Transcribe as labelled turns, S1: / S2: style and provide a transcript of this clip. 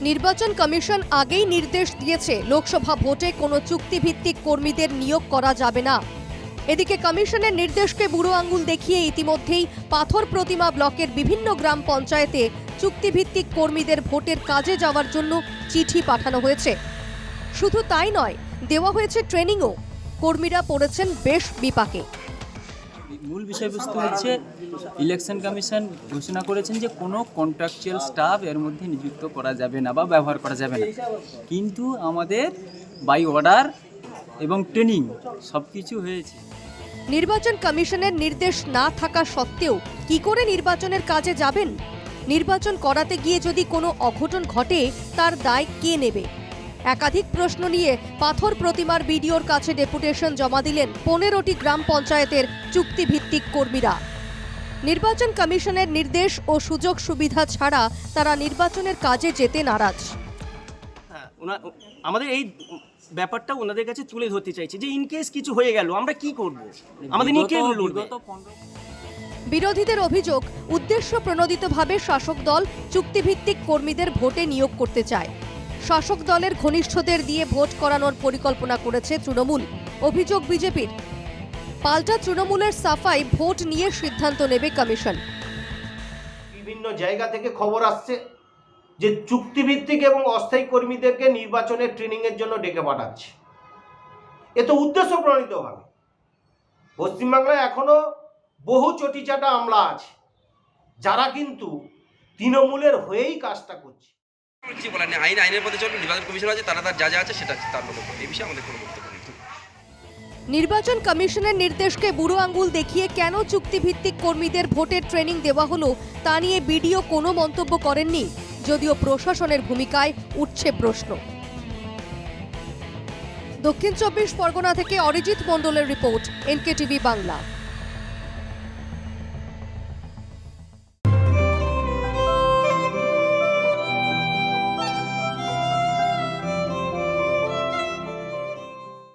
S1: নির্বাচন কমিশন আগেই নির্দেশ দিয়েছে লোকসভা ভোটে কোনো চুক্তিভিত্তিক কর্মীদের নিয়োগ করা যাবে না। এদিকে কমিশনের নির্দেশকে বুড়ো আঙুল দেখিয়ে ইতিমধ্যেই পাথর প্রতিমা ব্লকের বিভিন্ন গ্রাম পঞ্চায়েতে চুক্তিভিত্তিক কর্মীদের ভোটের কাজে যাওয়ার জন্য চিঠি পাঠানো হয়েছে। শুধু তাই নয়, দেওয়া হয়েছে ট্রেনিংও। কর্মীরা পড়েছেন বেশ বিপাকে।
S2: মূল বিষয়বস্তু হচ্ছে ইলেকশন কমিশন ঘোষণা করেছেন যে কোনো কন্ট্রাকচুয়াল স্টাফ এর মধ্যে নিযুক্ত করা যাবে না বা ব্যবহার করা যাবে না, কিন্তু আমাদের বাই অর্ডার এবং ট্রেনিং সব কিছু হয়েছে।
S1: নির্বাচন কমিশনের নির্দেশ না থাকা সত্ত্বেও কি করে নির্বাচনের কাজে যাবেন? নির্বাচন করাতে গিয়ে যদি কোনো অঘটন ঘটে তার দায় কে নেবে? একাধিক প্রশ্ন নিয়ে পাথর প্রতিমার বিডিওর কাছে ডেপুটেশন জমা দিলেন 15টি গ্রাম পঞ্চায়েতের চুক্তিভিত্তিক কর্মীরা। নির্বাচন কমিশনের নির্দেশ ও সুযোগ সুবিধা ছাড়া তারা নির্বাচনের কাজে যেতে নারাজ।
S3: আমাদের এই ব্যাপারটা ওনাদের কাছে তুলে ধরতে চাইছি যে ইনকেস কিছু হয়ে গেল আমরা কি করব, আমাদের নিয়ে কে লড়বে?
S1: বিরোধীদের অভিযোগ, উদ্দেশ্য প্রণোদিতভাবে শাসক দল চুক্তিভিত্তিক কর্মীদের ভোটে নিয়োগ করতে চায়। শাসক দলের ঘনিষ্ঠদের দিয়ে ভোট করানোর পরিকল্পনা করেছে তৃণমূল। অভিযোগ বিজেপির। পাল্টা তৃণমূলের সাফাই, ভোট নিয়ে সিদ্ধান্ত নেবে কমিশন।
S4: বিভিন্ন জায়গা থেকে খবর আসছে যে চুক্তিভিত্তিক এবং অস্থায়ী কর্মীদেরকে নির্বাচনের ট্রেনিংয়ের জন্য ডেকে পাঠাচ্ছে। এ তো উদ্দেশ্য প্রণীতভাবে। পশ্চিমবাংলায় এখনো বহু চটিচাটা আমলা আছে যারা কিন্তু তৃণমূলের হয়েই কাজটা করছে।
S5: কিছু বলার নেই, আইনের পথে চলবে। নির্বাচন কমিশন আছে, তারা তার যা আছে সেটা তার মতো করবে। এই বিষয়ে আমাদের কোনো বক্তব্য নেই।
S1: নির্বাচন কমিশনের নির্দেশকে বুড়ো আঙুল দেখিয়ে কেন চুক্তিভিত্তিক কর্মীদের ভোটের ট্রেনিং দেওয়া হলো তা নিয়ে বিডিও কোনো মন্তব্য করেননি, যদিও প্রশাসনের ভূমিকায় উঠছে প্রশ্ন। দক্ষিণ 24 পরগনা থেকে অরিজিৎ মণ্ডলের রিপোর্ট, NKTV বাংলা।